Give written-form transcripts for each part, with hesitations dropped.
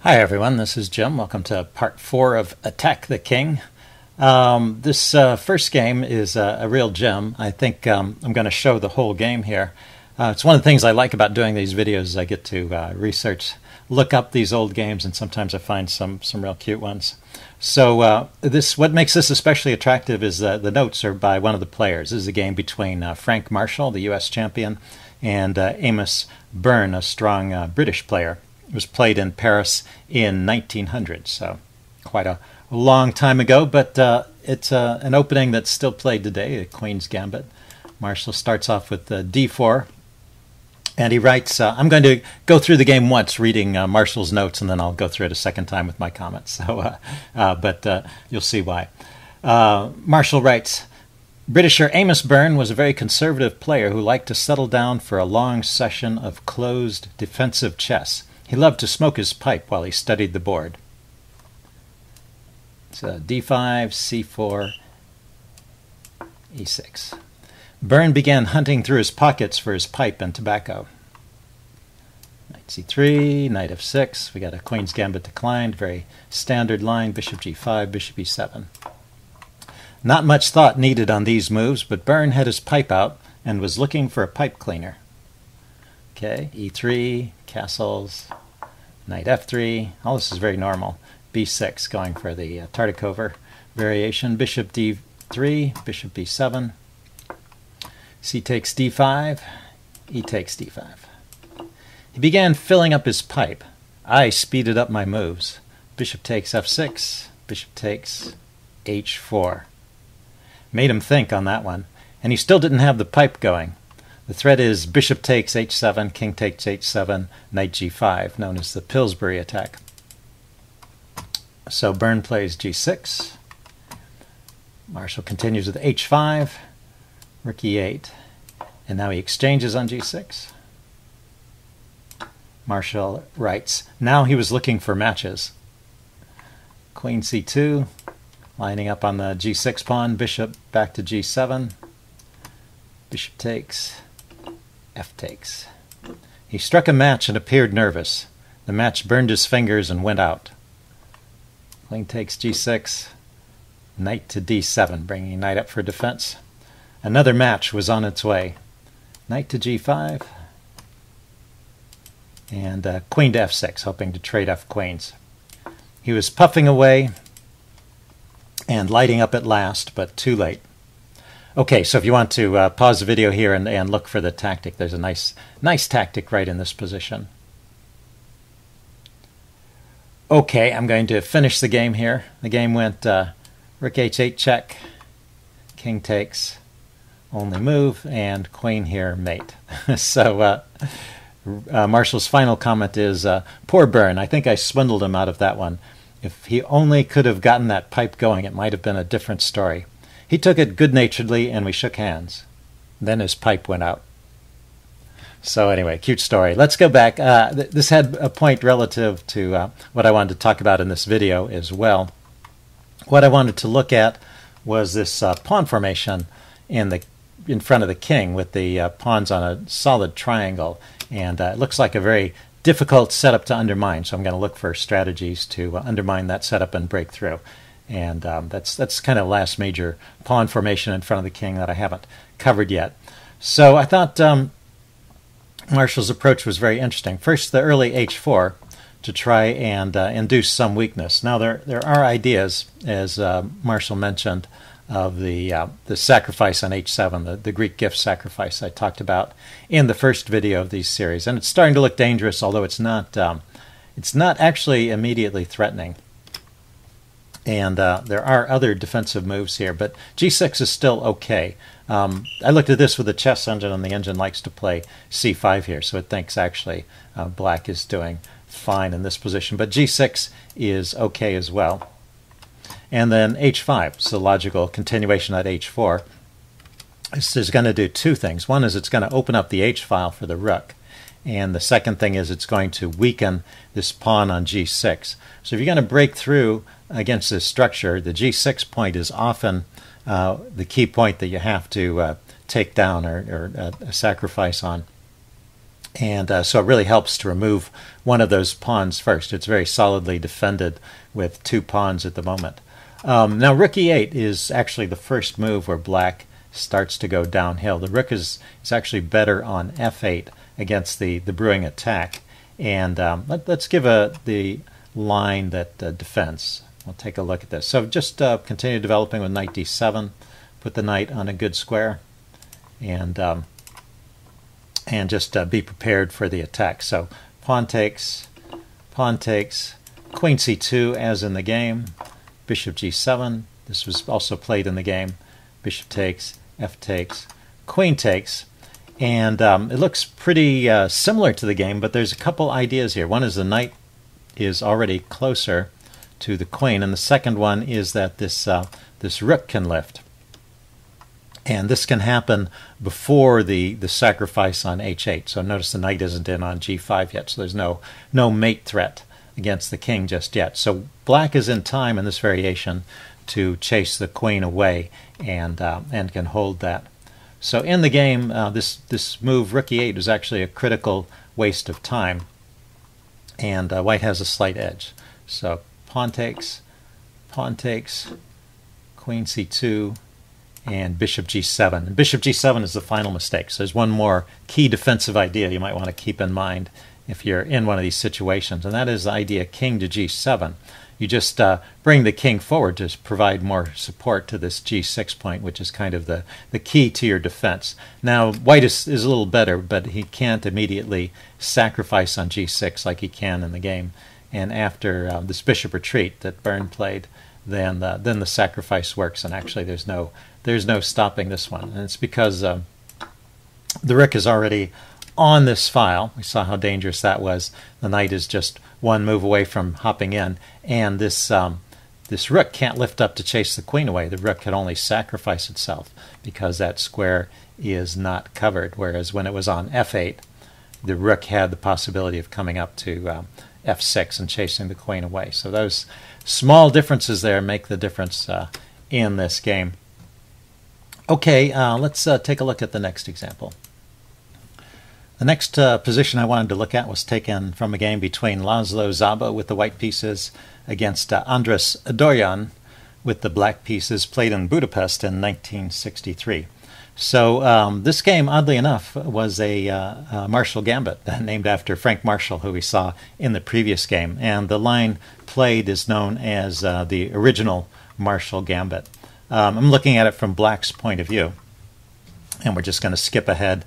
Hi everyone, this is Jim. Welcome to part 4 of Attack the King. This first game is a real gem. I think I'm going to show the whole game here. It's one of the things I like about doing these videos is I get to research, look up these old games, and sometimes I find some real cute ones. So what makes this especially attractive is the notes are by one of the players. This is a game between Frank Marshall, the U.S. champion, and Amos Byrne, a strong British player. It was played in Paris in 1900, so quite a long time ago, but it's an opening that's still played today, the Queen's Gambit. Marshall starts off with d4, and he writes, I'm going to go through the game once reading Marshall's notes, and then I'll go through it a second time with my comments, so, but you'll see why. Marshall writes, Britisher Amos Byrne was a very conservative player who liked to settle down for a long session of closed defensive chess. He loved to smoke his pipe while he studied the board. So d5, c4, e6. Byrne began hunting through his pockets for his pipe and tobacco. Knight c3, knight f6. We got a Queen's Gambit declined, very standard line, bishop g5, bishop e7. Not much thought needed on these moves, but Byrne had his pipe out and was looking for a pipe cleaner. Okay, e3, castles, knight f3. All this is very normal. b6, going for the Tartikover variation. Bishop d3, bishop b7. C takes d5, e takes d5. He began filling up his pipe. I speeded up my moves. Bishop takes f6, bishop takes h4. Made him think on that one. And he still didn't have the pipe going. The threat is bishop takes h7, king takes h7, knight g5, known as the Pillsbury attack. So Byrne plays g6. Marshall continues with h5, rook e8, and now he exchanges on g6. Marshall writes, now he was looking for matches. Queen c2, lining up on the g6 pawn, bishop back to g7, bishop takes, f takes. He struck a match and appeared nervous. The match burned his fingers and went out. Queen takes g6, knight to d7, bringing knight up for defense. Another match was on its way. Knight to g5, and queen to f6, hoping to trade f queens. He was puffing away and lighting up at last, but too late. Okay, so if you want to pause the video here and look for the tactic, there's a nice tactic right in this position. Okay, I'm going to finish the game here. The game went rook h8 check, king takes, only move, and queen here mate. So Marshall's final comment is, poor Byrne, I think I swindled him out of that one. If he only could have gotten that pipe going, it might have been a different story. He took it good-naturedly, and we shook hands. Then his pipe went out. So anyway, cute story. Let's go back. This had a point relative to what I wanted to talk about in this video as well. What I wanted to look at was this pawn formation in front of the king with the pawns on a solid triangle. And it looks like a very difficult setup to undermine, so I'm going to look for strategies to undermine that setup and break through. And that's kind of the last major pawn formation in front of the king that I haven't covered yet. So I thought Marshall's approach was very interesting. First, the early h4 to try and induce some weakness. Now there are ideas, as Marshall mentioned, of the sacrifice on h7, the Greek gift sacrifice I talked about in the first video of these series, and it's starting to look dangerous, although it's not actually immediately threatening. And there are other defensive moves here, but g6 is still okay. I looked at this with the chess engine, and the engine likes to play c5 here, so it thinks actually black is doing fine in this position. But g6 is okay as well. And then h5, so logical continuation at h4. This is going to do two things. One is it's going to open up the h-file for the rook. And the second thing is it's going to weaken this pawn on g6. So if you're going to break through against this structure, the g6 point is often the key point that you have to take down or sacrifice on. And so it really helps to remove one of those pawns first. It's very solidly defended with 2 pawns at the moment. Now rook e8 is actually the first move where black starts to go downhill. The rook is actually better on f8 against the brewing attack. And let's give the line that defends. We'll take a look at this. So just continue developing with knight d7, put the knight on a good square, and just be prepared for the attack. So pawn takes, queen c2 as in the game, bishop g7. This was also played in the game. Bishop takes, f takes, queen takes. And it looks pretty similar to the game, but there's a couple ideas here. One is the knight is already closer to the queen, and the second one is that this rook can lift. And this can happen before the sacrifice on h8. So notice the knight isn't in on g5 yet, so there's no mate threat against the king just yet. So black is in time in this variation to chase the queen away and can hold that. So in the game, this move, rook e8, is actually a critical waste of time, and white has a slight edge. So pawn takes, queen c2, and bishop g7. And bishop g7 is the final mistake. So there's one more key defensive idea you might want to keep in mind if you're in one of these situations, and that is the idea king to g7. You just bring the king forward to provide more support to this g6 point, which is kind of the key to your defense. Now, white is a little better, but he can't immediately sacrifice on g6 like he can in the game. And after this bishop retreat that Byrne played, then the sacrifice works, and actually there's no stopping this one. And it's because the rook is already on this file. We saw how dangerous that was. The knight is just one move away from hopping in, and this rook can't lift up to chase the queen away. The rook can only sacrifice itself because that square is not covered, whereas when it was on f8, the rook had the possibility of coming up to f6 and chasing the queen away. So those small differences there make the difference in this game. Okay, let's take a look at the next example. The next position I wanted to look at was taken from a game between Laszlo Szabo with the white pieces against Andras Adorjan with the black pieces, played in Budapest in 1963. So this game, oddly enough, was a Marshall Gambit named after Frank Marshall, who we saw in the previous game. And the line played is known as the original Marshall Gambit. I'm looking at it from black's point of view, and we're just going to skip ahead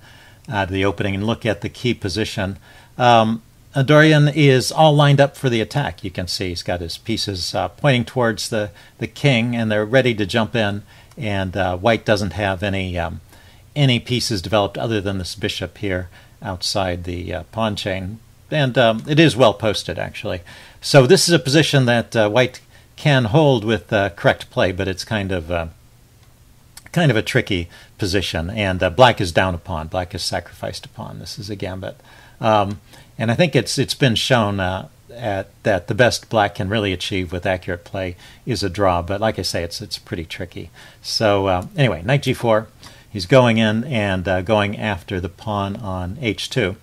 to the opening and look at the key position. Adorjan is all lined up for the attack. You can see he's got his pieces pointing towards the king, and they're ready to jump in. And white doesn't have any pieces developed other than this bishop here outside the pawn chain. And it is well posted, actually. So this is a position that white can hold with correct play, but it's kind of a tricky position, and black is down a pawn. Black has sacrificed a pawn. This is a gambit, and I think it's been shown that the best black can really achieve with accurate play is a draw. But like I say, it's pretty tricky. So anyway, knight g4. He's going in and going after the pawn on h2,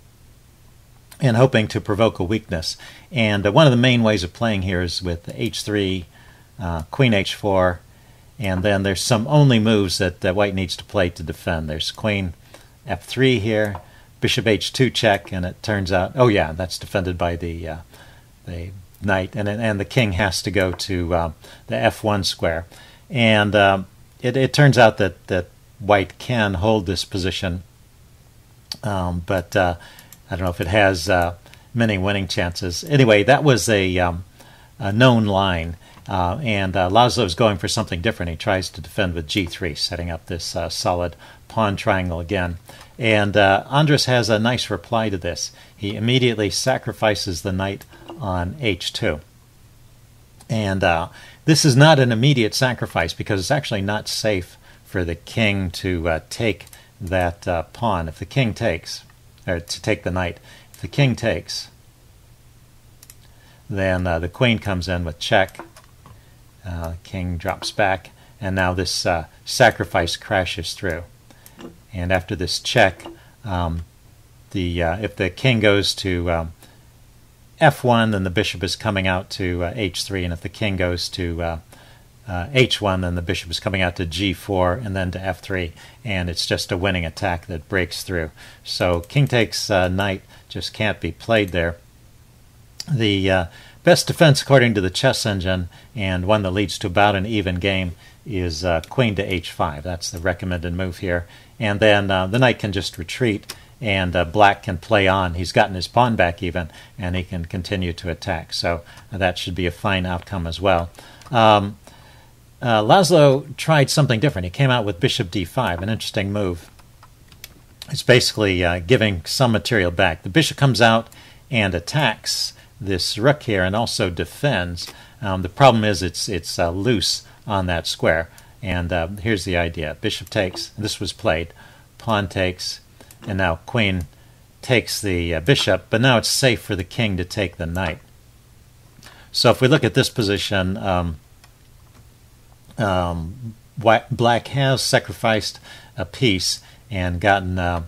and hoping to provoke a weakness. And one of the main ways of playing here is with h3, queen h4. And then there's some only moves that white needs to play to defend. There's queen f3 here, bishop h2 check, and it turns out, oh yeah, that's defended by the knight, and the king has to go to the f1 square. And it turns out that white can hold this position, but I don't know if it has many winning chances. Anyway, that was a known line. And Laszlo's going for something different. He tries to defend with g3, setting up this solid pawn triangle again. And Andras has a nice reply to this. He immediately sacrifices the knight on h2. And this is not an immediate sacrifice because it's actually not safe for the king to take that pawn. If the king takes, or to take the knight, if the king takes, then the queen comes in with check. King drops back, and now this sacrifice crashes through. And after this check, if the king goes to f1, then the bishop is coming out to h3, and if the king goes to h1, then the bishop is coming out to g4 and then to f3, and it's just a winning attack that breaks through. So king takes knight just can't be played there. The best defense according to the chess engine, and one that leads to about an even game, is queen to h5. That's the recommended move here. And then the knight can just retreat, and black can play on. He's gotten his pawn back even, and he can continue to attack. So that should be a fine outcome as well. Laszlo tried something different. He came out with bishop d5, an interesting move. It's basically giving some material back. The bishop comes out and attacks this rook here and also defends. The problem is it's loose on that square. And here's the idea. Bishop takes, this was played, pawn takes, and now queen takes the bishop, but now it's safe for the king to take the knight. So if we look at this position, black has sacrificed a piece and gotten a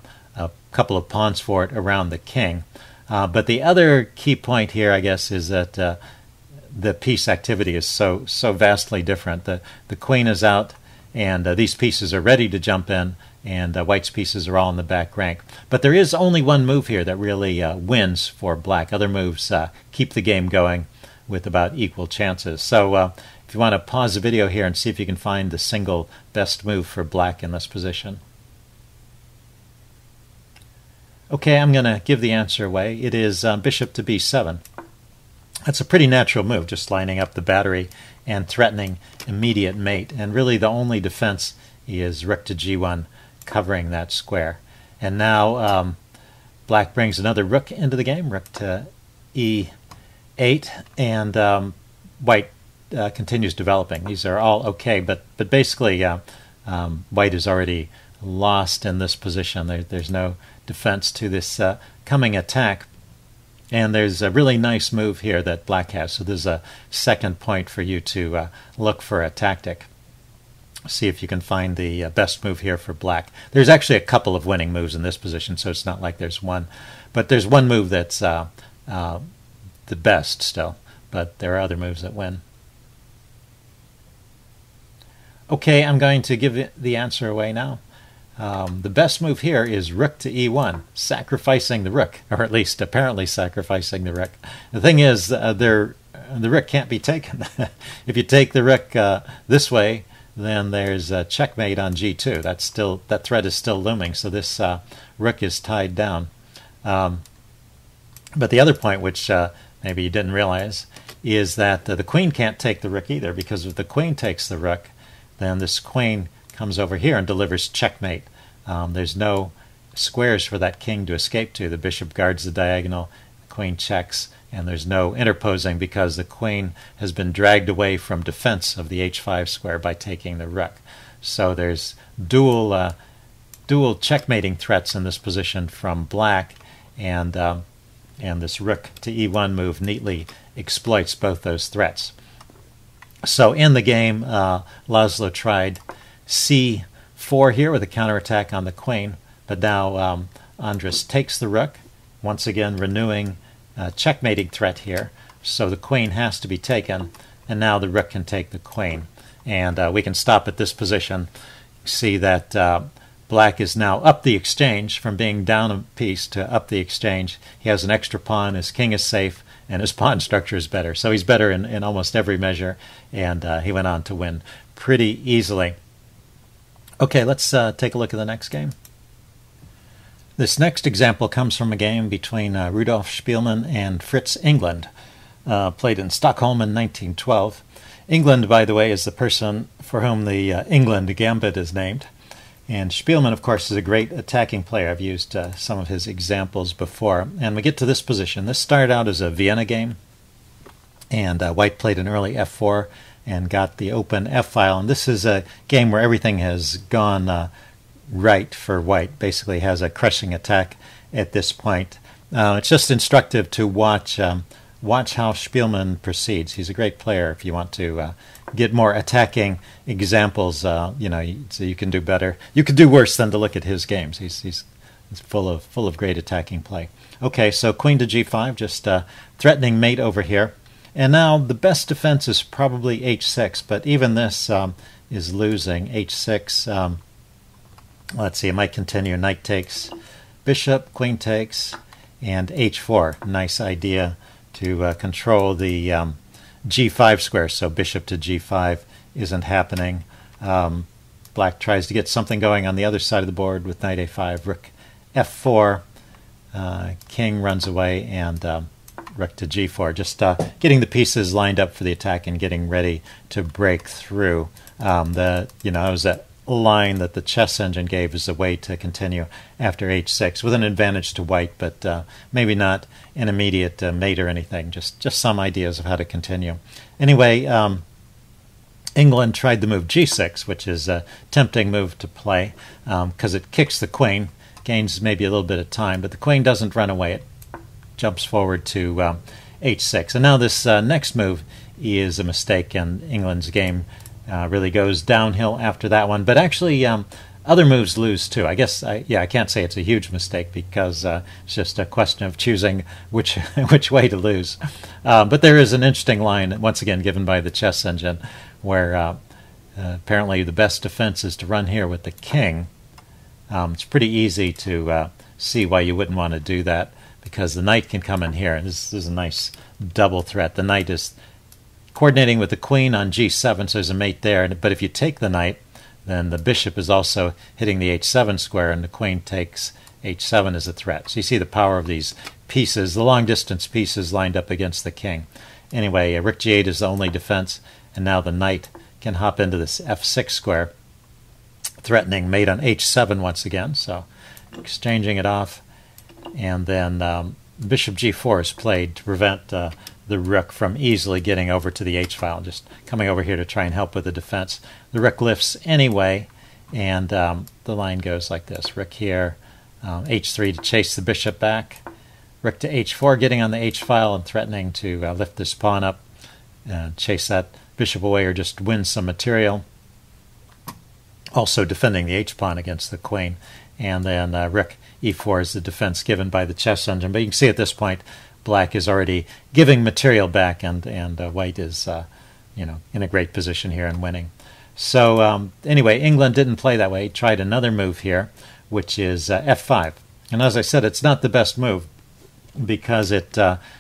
couple of pawns for it around the king. But the other key point here, I guess, is that the piece activity is so vastly different. The queen is out, and these pieces are ready to jump in, and white's pieces are all in the back rank. But there is only one move here that really wins for black. Other moves keep the game going with about equal chances. So if you want to pause the video here and see if you can find the single best move for black in this position. Okay, I'm going to give the answer away. It is bishop to b7. That's a pretty natural move, just lining up the battery and threatening immediate mate. And really the only defense is rook to g1, covering that square. And now black brings another rook into the game, rook to e8, and white continues developing. These are all okay, but basically white is already lost in this position. There's no defense to this coming attack. And there's a really nice move here that black has. So there's a second point for you to look for a tactic. See if you can find the best move here for black. There's actually a couple of winning moves in this position, so it's not like there's one. But there's one move that's the best still, but there are other moves that win. Okay, I'm going to give the answer away now. The best move here is rook to e1, sacrificing the rook, or at least apparently sacrificing the rook. The thing is, the rook can't be taken. If you take the rook this way, then there's a checkmate on g2. That threat is still looming, so this rook is tied down. But the other point, which maybe you didn't realize, is that the queen can't take the rook either, because if the queen takes the rook, then this queen comes over here and delivers checkmate. There's no squares for that king to escape to. The bishop guards the diagonal, the queen checks, and there's no interposing because the queen has been dragged away from defense of the h5 square by taking the rook. So there's dual checkmating threats in this position from black, and this rook to e1 move neatly exploits both those threats. So in the game, Laszlo tried c4 here with a counterattack on the queen, but now Andras takes the rook, once again renewing checkmating threat here. So the queen has to be taken, and now the rook can take the queen. And we can stop at this position. See that black is now up the exchange from being down a piece to up the exchange. He has an extra pawn, his king is safe, and his pawn structure is better. So he's better in almost every measure, and he went on to win pretty easily. Okay, let's take a look at the next game. This next example comes from a game between Rudolph Spielman and Fritz, England, played in Stockholm in 1912. England, by the way, is the person for whom the England Gambit is named. And Spielman, of course, is a great attacking player. I've used some of his examples before. And we get to this position. This started out as a Vienna game, and white played an early f4 and got the open f-file. And this is a game where everything has gone right for white. Basically has a crushing attack at this point. It's just instructive to watch how Spielman proceeds. He's a great player if you want to get more attacking examples, so you can do better. You could do worse than to look at his games. He's It's full of great attacking play. Okay, so queen to g5, just threatening mate over here. And now the best defense is probably h6, but even this is losing. h6, let's see, it might continue. Knight takes, bishop, queen takes, and h4. Nice idea to control the g5 square, so bishop to g5 isn't happening. Black tries to get something going on the other side of the board with knight a5, rook f4, king runs away, and rook to g4. Just getting the pieces lined up for the attack and getting ready to break through. It was a line that the chess engine gave as a way to continue after h6 with an advantage to white, but maybe not an immediate mate or anything. Just some ideas of how to continue. Anyway, England tried the move g6, which is a tempting move to play because it kicks the queen, gains maybe a little bit of time, but the queen doesn't run away. It jumps forward to h6. And now this next move is a mistake, and England's game really goes downhill after that one. But actually, other moves lose too. I guess, I can't say it's a huge mistake because it's just a question of choosing which way to lose. But there is an interesting line, once again, given by the chess engine, where apparently the best defense is to run here with the king. It's pretty easy to see why you wouldn't want to do that, because the knight can come in here, and this is a nice double threat. The knight is coordinating with the queen on g7, so there's a mate there. But if you take the knight, then the bishop is also hitting the h7 square, and the queen takes h7 as a threat. So you see the power of these pieces, the long-distance pieces lined up against the king. Anyway, rook g8 is the only defense, and now the knight can hop into this f6 square, threatening mate on h7 once again, so exchanging it off. And then bishop g4 is played to prevent the rook from easily getting over to the h-file, just coming over here to try and help with the defense. The rook lifts anyway, and the line goes like this. Rook here, h3 to chase the bishop back. Rook to h4, getting on the h-file and threatening to lift this pawn up, chase that bishop away or just win some material. Also defending the h-pawn against the queen. And then rook e4 is the defense given by the chess engine. But you can see at this point, black is already giving material back, and white is in a great position here and winning. So anyway, England didn't play that way. He tried another move here, which is f5. And as I said, it's not the best move because it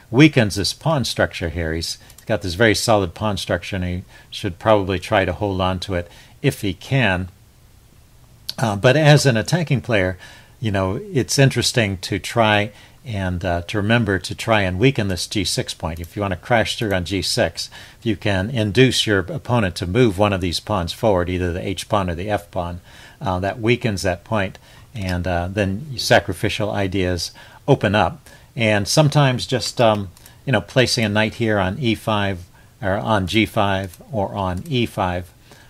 weakens this pawn structure here. He's got this very solid pawn structure, and he should probably try to hold on to it if he can. But as an attacking player, it's interesting to try and to remember to try and weaken this g6 point. If you want to crash through on g6, if you can induce your opponent to move one of these pawns forward, either the h-pawn or the f-pawn, that weakens that point, and then sacrificial ideas open up. And sometimes just placing a knight here on e5 or on g5 or on e5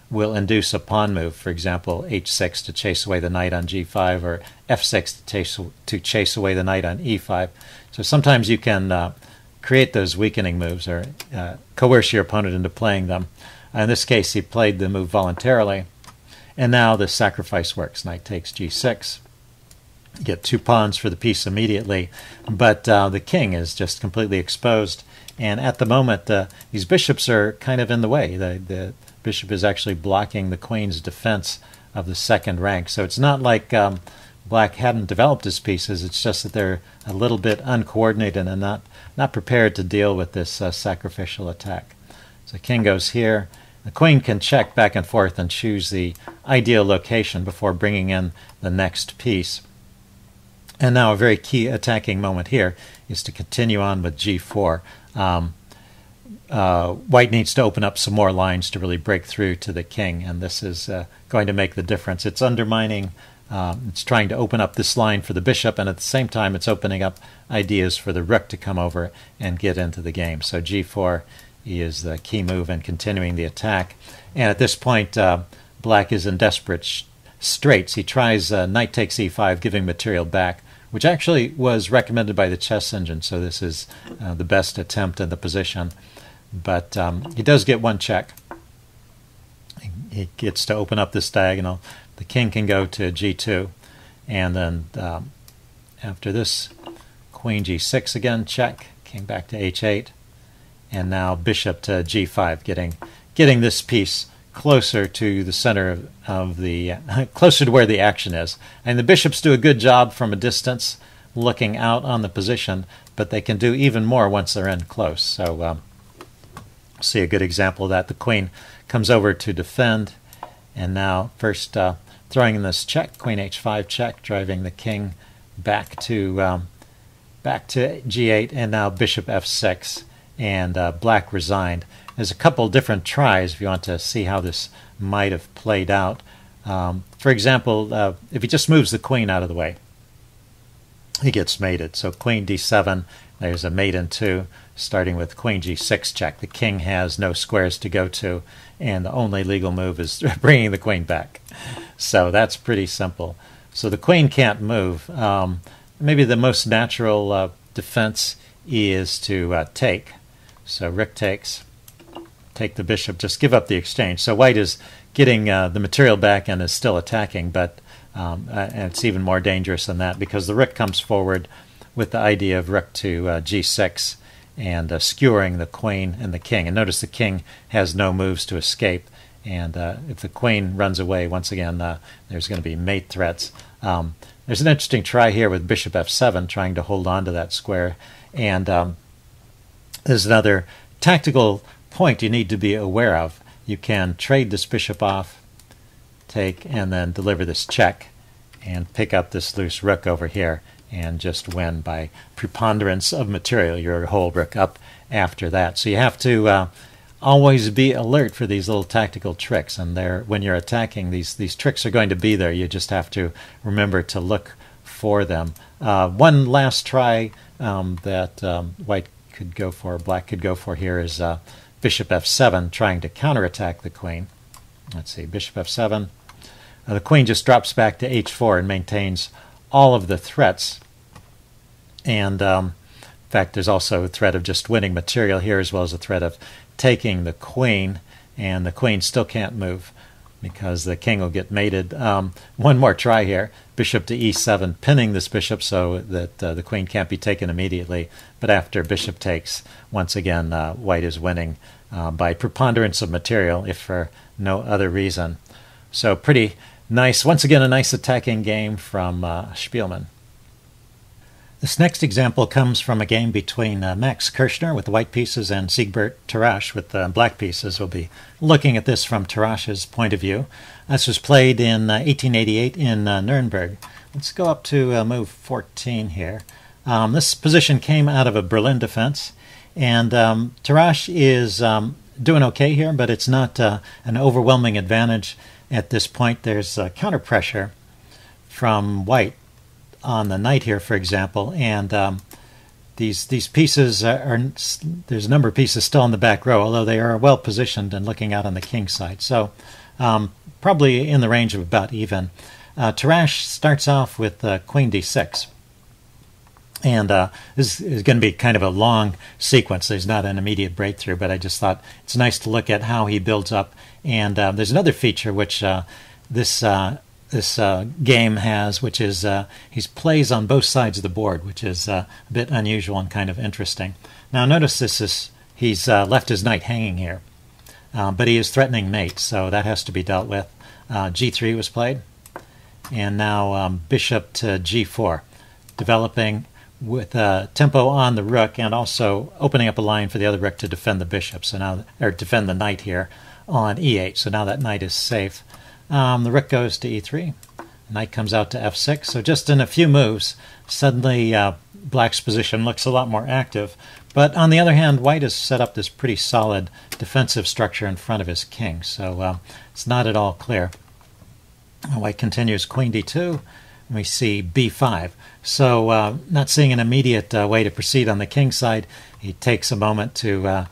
will induce a pawn move. For example, h6 to chase away the knight on g5, or f6 to chase away the knight on e5. So sometimes you can create those weakening moves or coerce your opponent into playing them. In this case, he played the move voluntarily, and now the sacrifice works. Knight takes g6. You get two pawns for the piece immediately, but the king is just completely exposed. And at the moment, these bishops are kind of in the way. The bishop is actually blocking the queen's defense of the second rank. So it's not like black hadn't developed his pieces. It's just that they're a little bit uncoordinated and not prepared to deal with this sacrificial attack. So king goes here. The queen can check back and forth and choose the ideal location before bringing in the next piece. And now a very key attacking moment here is to continue on with g4. White needs to open up some more lines to really break through to the king, and this is going to make the difference. It's undermining, it's trying to open up this line for the bishop, and at the same time it's opening up ideas for the rook to come over and get into the game. So g4 is the key move in continuing the attack. And at this point, black is in desperate straits. He tries knight takes e5, giving material back, which actually was recommended by the chess engine, so this is the best attempt in the position. But he does get one check. He gets to open up this diagonal. The king can go to g2, and then after this, queen g6 again, check, king back to h8, and now bishop to g5, getting this piece closer to the center of the closer to where the action is. And the bishops do a good job from a distance looking out on the position, but they can do even more once they're in close. So see a good example of that. The queen comes over to defend, and now first throwing in this check, queen h5 check, driving the king back to g8, and now bishop f6, and black resigned. There's a couple different tries if you want to see how this might have played out. For example, if he just moves the queen out of the way, he gets mated. So queen d7, there's a mate in 2, starting with queen g6 check. The king has no squares to go to, and the only legal move is bringing the queen back. So that's pretty simple. So the queen can't move. Maybe the most natural defense is to take. So rook takes, take the bishop, just give up the exchange. So white is getting the material back and is still attacking, but and it's even more dangerous than that because the rook comes forward with the idea of rook to g6 and skewering the queen and the king. And notice the king has no moves to escape, and if the queen runs away, once again, there's going to be mate threats. There's an interesting try here with bishop f7, trying to hold on to that square, and there's another tactical point you need to be aware of. You can trade this bishop off, take, and then deliver this check, and pick up this loose rook over here, and just win by preponderance of material. Your whole rook up after that. So you have to always be alert for these little tactical tricks, and when you're attacking, these tricks are going to be there. You just have to remember to look for them. One last try that white could go for, black could go for here is bishop f7, trying to counterattack the queen. Let's see, bishop f7. The queen just drops back to h4 and maintains all of the threats. And in fact, there's also a threat of just winning material here, as well as a threat of taking the queen, and the queen still can't move because the king will get mated. One more try here, bishop to e7, pinning this bishop so that the queen can't be taken immediately. But after bishop takes, once again, white is winning by preponderance of material, if for no other reason. So pretty nice, once again, a nice attacking game from Spielman. This next example comes from a game between Max Kirschner with the white pieces and Siegbert Tarrasch with the black pieces. We'll be looking at this from Tarrasch's point of view. This was played in 1888 in Nuremberg. Let's go up to move 14 here. This position came out of a Berlin defense, and Tarrasch is doing okay here, but it's not an overwhelming advantage at this point. There's counter pressure from white on the knight here, for example, and these pieces there's a number of pieces still in the back row, although they are well positioned and looking out on the king side. So probably in the range of about even. Tarrasch starts off with queen d6. And this is going to be kind of a long sequence. There's not an immediate breakthrough, but I just thought it's nice to look at how he builds up. And there's another feature which this game has, which is he plays on both sides of the board, which is a bit unusual and kind of interesting. Now notice he's left his knight hanging here, but he is threatening mate, so that has to be dealt with. G3 was played, and now bishop to G4, developing with tempo on the rook and also opening up a line for the other rook to defend the bishop. So now, or defend the knight here on E8. So now that knight is safe. The rook goes to E3. The knight comes out to F6. So just in a few moves, suddenly black's position looks a lot more active. But on the other hand, white has set up this pretty solid defensive structure in front of his king. So it's not at all clear. White continues queen D2. We see b5. So not seeing an immediate way to proceed on the king side, he takes a moment to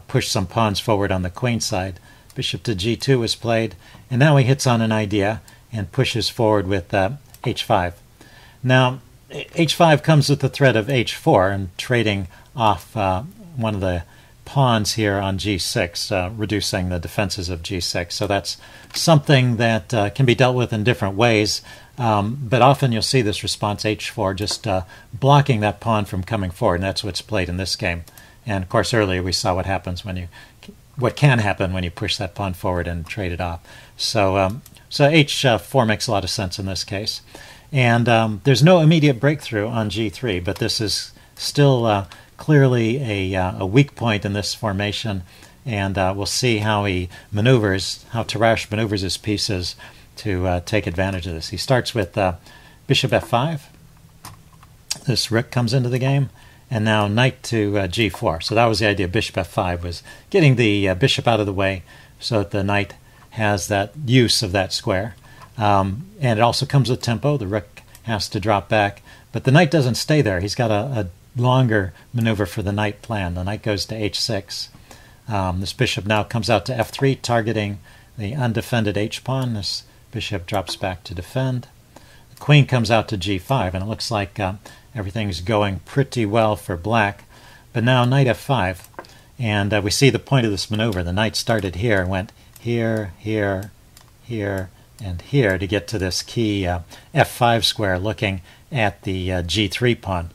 push some pawns forward on the queen side. Bishop to g2 was played, and now he hits on an idea and pushes forward with h5. Now, h5 comes with the threat of h4 and trading off one of the pawns here on g6, reducing the defenses of g6. So that's something that can be dealt with in different ways, but often you'll see this response h4 just blocking that pawn from coming forward, and that's what's played in this game. And of course earlier we saw what can happen when you push that pawn forward and trade it off. So h4 makes a lot of sense in this case. And there's no immediate breakthrough on g3, but this is still clearly a weak point in this formation, and we'll see how Tarrasch maneuvers his pieces to take advantage of this. He starts with bishop f5. This rook comes into the game, and now knight to g4. So that was the idea. Bishop f5 was getting the bishop out of the way so that the knight has that use of that square. And it also comes with tempo. The rook has to drop back, but the knight doesn't stay there. He's got a longer maneuver for the knight plan. The knight goes to h6. This bishop now comes out to f3, targeting the undefended h-pawn. This bishop drops back to defend. The queen comes out to g5, and it looks like everything's going pretty well for black. But now knight f5, and we see the point of this maneuver. The knight started here, went here, here, here, and here to get to this key f5 square looking at the g3 pawn.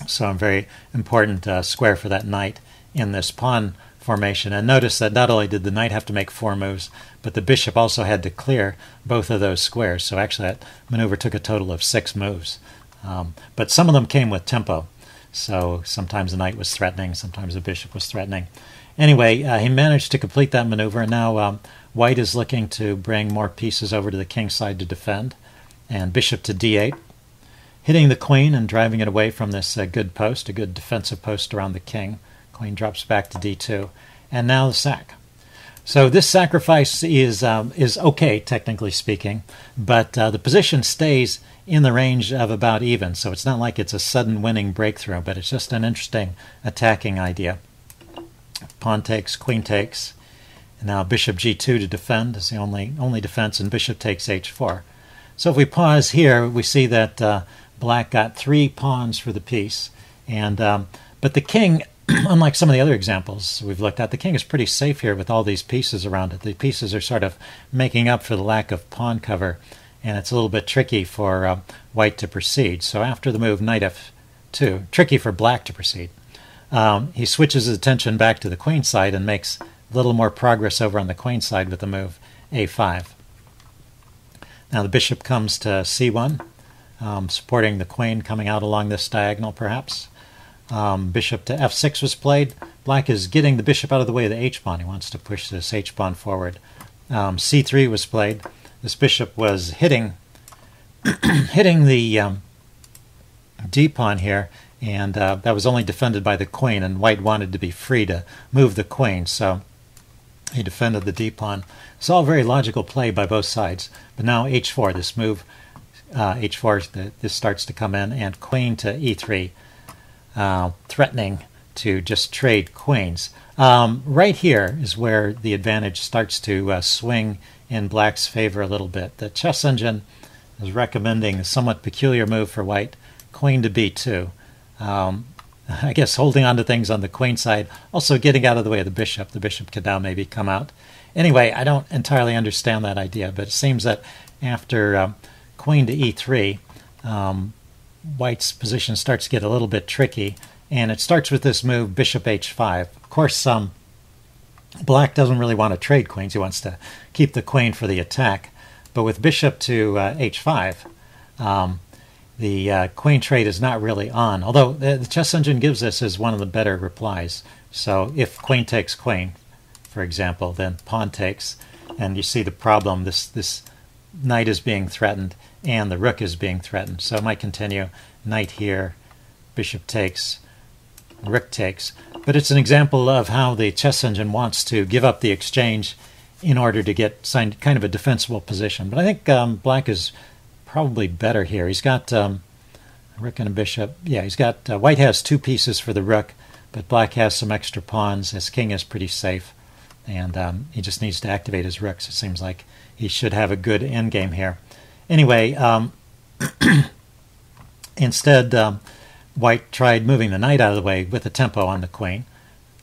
So a very important square for that knight in this pawn formation. And notice that not only did the knight have to make 4 moves, but the bishop also had to clear both of those squares. So actually that maneuver took a total of 6 moves. But some of them came with tempo. So sometimes the knight was threatening, sometimes the bishop was threatening. Anyway, he managed to complete that maneuver, and now white is looking to bring more pieces over to the king side to defend. And bishop to d8, hitting the queen and driving it away from this good post, a good defensive post around the king. Queen drops back to d2, and now the sack. So this sacrifice is okay, technically speaking, but the position stays in the range of about even, so it's not like it's a sudden winning breakthrough, but it's just an interesting attacking idea. Pawn takes, queen takes, and now bishop g2 to defend is the only defense, and bishop takes h4. So if we pause here, we see that black got 3 pawns for the piece, and but the king, unlike some of the other examples we've looked at, the king is pretty safe here with all these pieces around it. The pieces are sort of making up for the lack of pawn cover, and it's a little bit tricky for white to proceed. So after the move knight f2, tricky for black to proceed. He switches his attention back to the queen side and makes a little more progress over on the queen side with the move a5. Now the bishop comes to c1, supporting the queen coming out along this diagonal perhaps. Bishop to f6 was played. Black is getting the bishop out of the way of the h-pawn. He wants to push this h-pawn forward. c3 was played. This bishop was hitting the d-pawn here, and that was only defended by the queen, and white wanted to be free to move the queen, so he defended the d-pawn. It's all very logical play by both sides. But now h4, this move, h4, this starts to come in, and queen to e3, threatening to just trade queens. Right here is where the advantage starts to swing in black's favor a little bit. The chess engine is recommending a somewhat peculiar move for white, queen to b2. I guess holding on to things on the queen side, also getting out of the way of the bishop. The bishop could now maybe come out. Anyway, I don't entirely understand that idea, but it seems that after queen to e3, white's position starts to get a little bit tricky, and it starts with this move, bishop h5. Of course, black doesn't really want to trade queens. He wants to keep the queen for the attack. But with bishop to h5, the queen trade is not really on, although the chess engine gives this as one of the better replies. So if queen takes queen, for example, then pawn takes, and you see the problem. This knight is being threatened, and the rook is being threatened. So it might continue, knight here, bishop takes, rook takes. But it's an example of how the chess engine wants to give up the exchange in order to get kind of a defensible position. But I think black is probably better here. He's got a rook and a bishop. Yeah, he's got white has 2 pieces for the rook, but black has some extra pawns. His king is pretty safe, and he just needs to activate his rooks. It seems like he should have a good endgame here. Anyway, instead, white tried moving the knight out of the way with a tempo on the queen.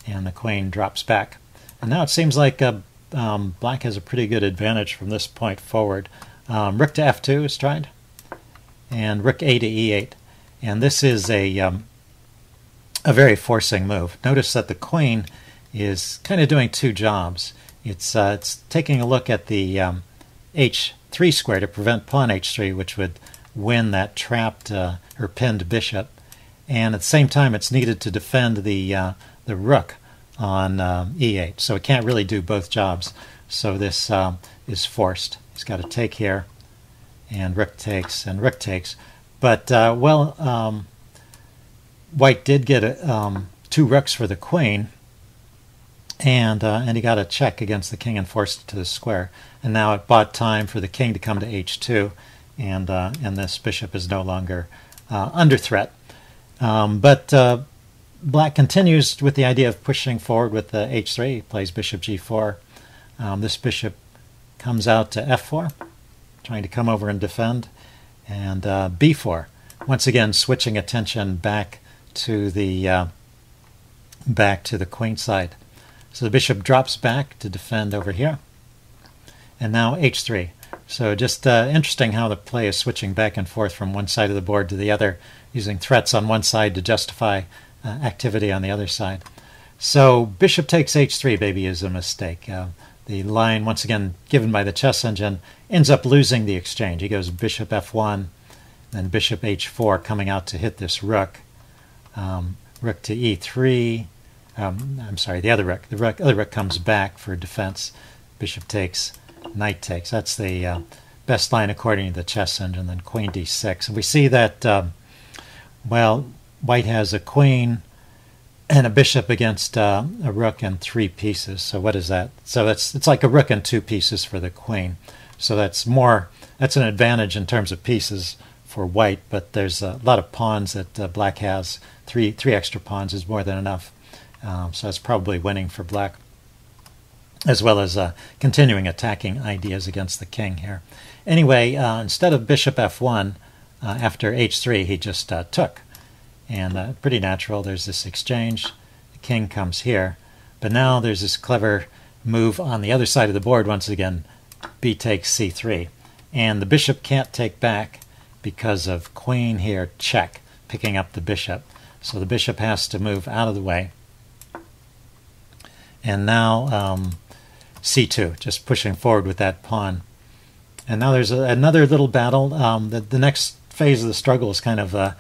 and the queen drops back. And now it seems like black has a pretty good advantage from this point forward. Rook to f2 is tried, and rook a to e8. And this is a very forcing move. Notice that the queen is kind of doing two jobs. It's taking a look at the h3 square to prevent pawn h3, which would win that trapped or pinned bishop. And at the same time, it's needed to defend the rook on e8. So it can't really do both jobs. So this is forced. He's got to take here, and rook takes, and rook takes. But, white did get two rooks for the queen, and he got a check against the king and forced it to the square. And now it bought time for the king to come to h2, and this bishop is no longer under threat. But black continues with the idea of pushing forward with the h3. He plays bishop g4. This bishop comes out to f4, trying to come over and defend, and b4. Once again, switching attention back to the queen side. So the bishop drops back to defend over here, and now h3. So just interesting how the play is switching back and forth from one side of the board to the other, using threats on one side to justify activity on the other side. So bishop takes h3 maybe is a mistake. The line, once again given by the chess engine, ends up losing the exchange. He goes bishop f1, then bishop h4 coming out to hit this rook. Rook to e3. I'm sorry, the other rook. The other rook comes back for defense. Bishop takes, knight takes. That's the best line according to the chess engine. Then queen d6. And we see that, well, white has a queen and a bishop against a rook and three pieces. So what is that? So it's like a rook and two pieces for the queen. So that's an advantage in terms of pieces for white, but there's a lot of pawns that black has. Three extra pawns is more than enough. So it's probably winning for black, as well as continuing attacking ideas against the king here. Anyway, instead of bishop f1, after h3, he just took. And pretty natural, there's this exchange. The king comes here. But now there's this clever move on the other side of the board once again. B takes c3. And the bishop can't take back because of queen here, check, picking up the bishop. So the bishop has to move out of the way. And now c2, just pushing forward with that pawn. And now there's another little battle. The next phase of the struggle is kind of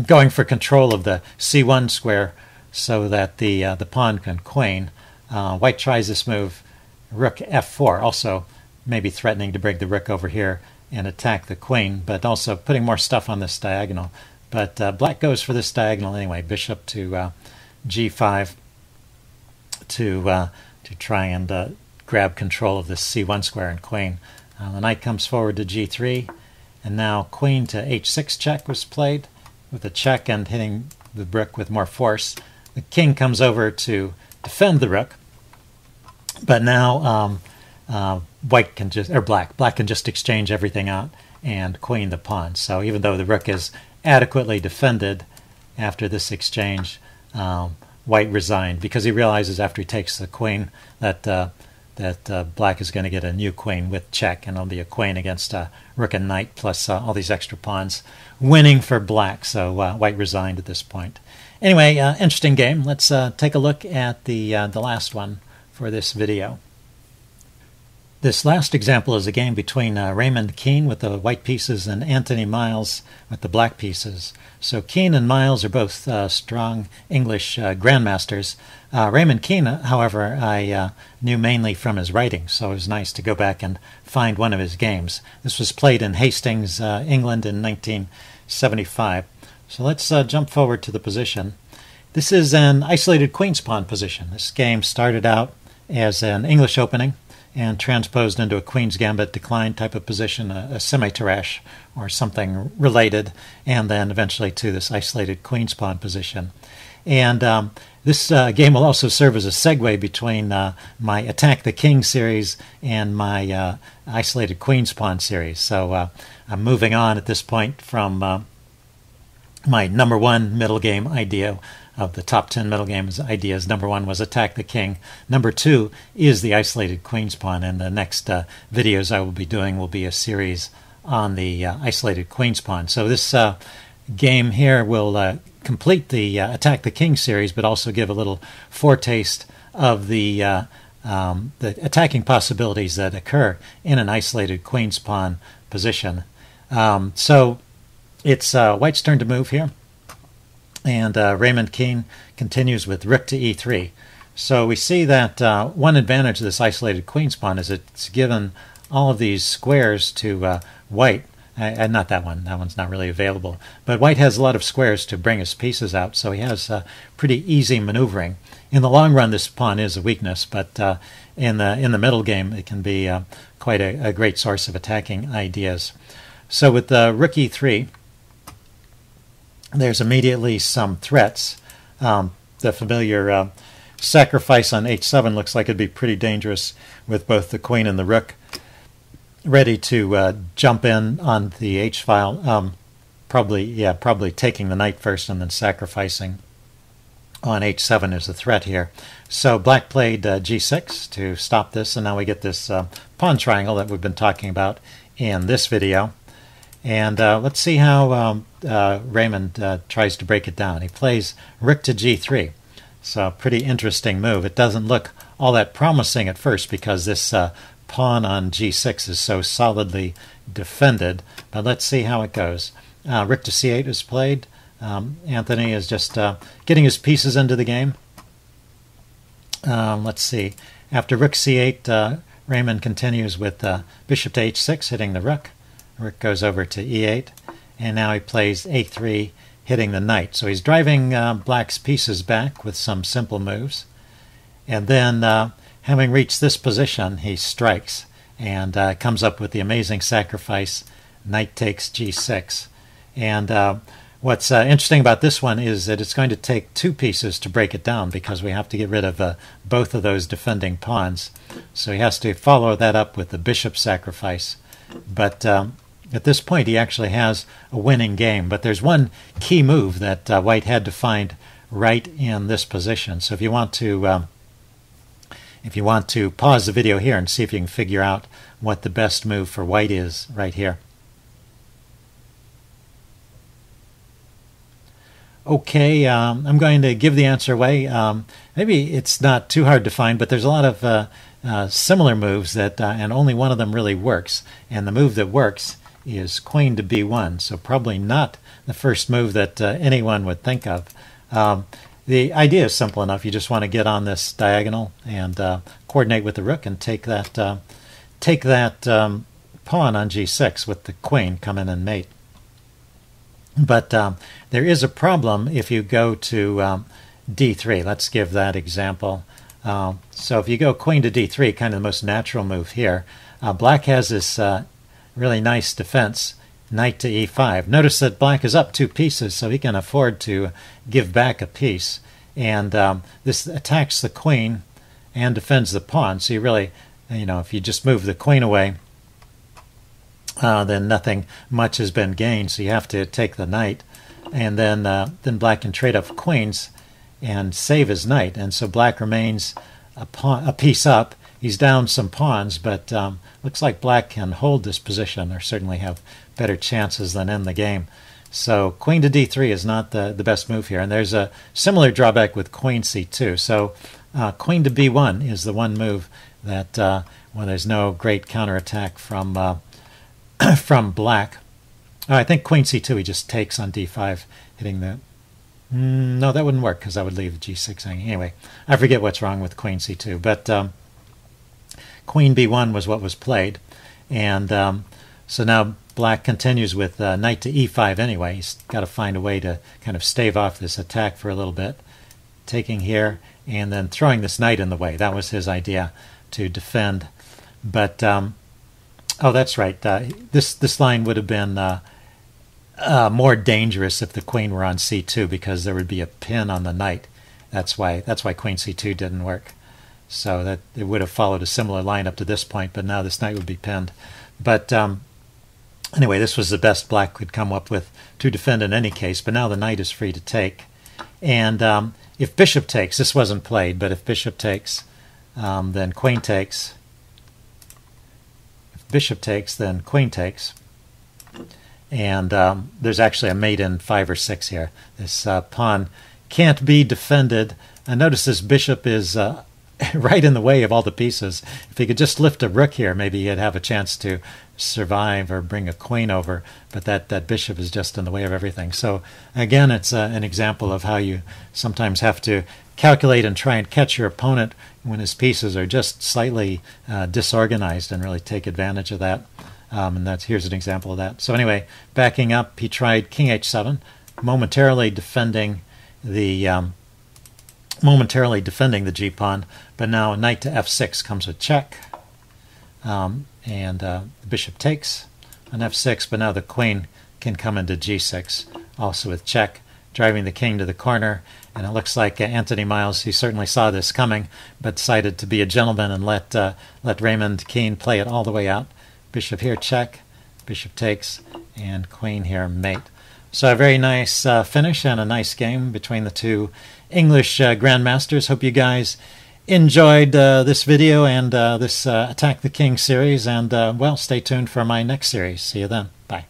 going for control of the c1 square so that the pawn can queen. White tries this move, rook f4, also maybe threatening to bring the rook over here and attack the queen, but also putting more stuff on this diagonal. But black goes for this diagonal anyway, bishop to g5 to try and grab control of this c1 square and queen. The knight comes forward to g3, and now queen to h6 check was played with a check and hitting the rook with more force. The king comes over to defend the rook, but now white can just, or black can just exchange everything out and queen the pawn. So even though the rook is adequately defended after this exchange, white resigned because he realizes after he takes the queen that black is going to get a new queen with check, and it'll be a queen against rook and knight plus all these extra pawns, winning for black. So white resigned at this point. Anyway, interesting game. Let's take a look at the last one for this video. This last example is a game between Raymond Keane with the white pieces and Anthony Miles with the black pieces. So Keane and Miles are both strong English grandmasters. Raymond Keane, however, I knew mainly from his writing, so it was nice to go back and find one of his games. This was played in Hastings, England in 1975. So let's jump forward to the position. This is an isolated queen's pawn position. This game started out as an English opening and transposed into a queen's gambit decline type of position, a semi-Tarrasch or something related, and then eventually to this isolated queen's pawn position. And this game will also serve as a segue between my Attack the King series and my isolated queen's pawn series. So I'm moving on at this point from my #1 middle game idea of the top 10 middle game ideas. Number 1 was attack the king. Number 2 is the isolated queen's pawn, and the next videos I will be doing will be a series on the isolated queen's pawn. So this game here will complete the attack the king series, but also give a little foretaste of the attacking possibilities that occur in an isolated queen's pawn position. So it's White's turn to move here. And Raymond Keane continues with rook to e3. So we see that one advantage of this isolated queen's pawn is it's given all of these squares to White. Not that one. That one's not really available. But White has a lot of squares to bring his pieces out, so he has pretty easy maneuvering. In the long run, this pawn is a weakness, but in the middle game, it can be quite a great source of attacking ideas. So with rook e3, there's immediately some threats. The familiar sacrifice on h7 looks like it'd be pretty dangerous with both the queen and the rook ready to jump in on the h-file. Probably taking the knight first and then sacrificing on h7 is a threat here. So black played g6 to stop this, and now we get this pawn triangle that we've been talking about in this video. And let's see how Raymond tries to break it down. He plays rook to g3. So a pretty interesting move. It doesn't look all that promising at first because this pawn on g6 is so solidly defended. But let's see how it goes. Rook to c8 is played. Anthony is just getting his pieces into the game. Let's see. After rook c8, Raymond continues with bishop to h6, hitting the rook. Rook goes over to e8, and now he plays a3, hitting the knight. So he's driving black's pieces back with some simple moves. And then, having reached this position, he strikes and comes up with the amazing sacrifice, knight takes g6. And what's interesting about this one is that it's going to take two pieces to break it down because we have to get rid of both of those defending pawns. So he has to follow that up with the bishop sacrifice. But at this point, he actually has a winning game. But there's one key move that White had to find right in this position. So if you want to pause the video here and see if you can figure out what the best move for White is right here. Okay, I'm going to give the answer away. Maybe it's not too hard to find, but there's a lot of similar moves that, and only one of them really works. And the move that works is queen to b1, so probably not the first move that anyone would think of. The idea is simple enough. You just want to get on this diagonal and coordinate with the rook and take that pawn on g6 with the queen come in and mate. But there is a problem if you go to d3. Let's give that example. So if you go queen to d3, kind of the most natural move here, black has this really nice defense, knight to e5. Notice that black is up two pieces, so he can afford to give back a piece. And this attacks the queen and defends the pawn. So you really, if you just move the queen away, then nothing much has been gained. So you have to take the knight, and then black can trade off queens and save his knight. And so black remains a piece up. He's down some pawns, but looks like black can hold this position or certainly have better chances than in the game. So queen to d3 is not the best move here. And there's a similar drawback with queen c2. So queen to b1 is the one move that, when there's no great counterattack from from black. I think queen c2 he just takes on d5, hitting the... No, that wouldn't work because that would leave g6 hanging. Anyway, I forget what's wrong with queen c2. But queen b1 was what was played. And so now black continues with knight to e5 anyway. He's got to find a way to kind of stave off this attack for a little bit. Taking here and then throwing this knight in the way. That was his idea, to defend. But, oh, that's right. This line would have been more dangerous if the queen were on c2 because there would be a pin on the knight. That's why queen c2 didn't work. So that it would have followed a similar line up to this point, but now this knight would be pinned. But anyway, this was the best black could come up with to defend in any case, but now the knight is free to take. And if bishop takes, this wasn't played, but if bishop takes, then queen takes. If bishop takes, then queen takes. And there's actually a mate in 5 or 6 here. This pawn can't be defended. Notice this bishop is right in the way of all the pieces. If he could just lift a rook here, maybe he'd have a chance to survive or bring a queen over, but that bishop is just in the way of everything. So again, it's an example of how you sometimes have to calculate and try and catch your opponent when his pieces are just slightly disorganized, and really take advantage of that. And here's an example of that. So anyway, backing up, he tried king h7, momentarily defending the g-pawn, but now knight to f6 comes with check, and the bishop takes on f6, but now the queen can come into g6, also with check, driving the king to the corner. And it looks like Anthony Miles, he certainly saw this coming, but decided to be a gentleman and let Raymond Keane play it all the way out. Bishop here, check, bishop takes, and queen here, mate. So a very nice finish and a nice game between the two English grandmasters. Hope you guys enjoyed this video and this Attack the King series, and well, stay tuned for my next series. See you then. Bye.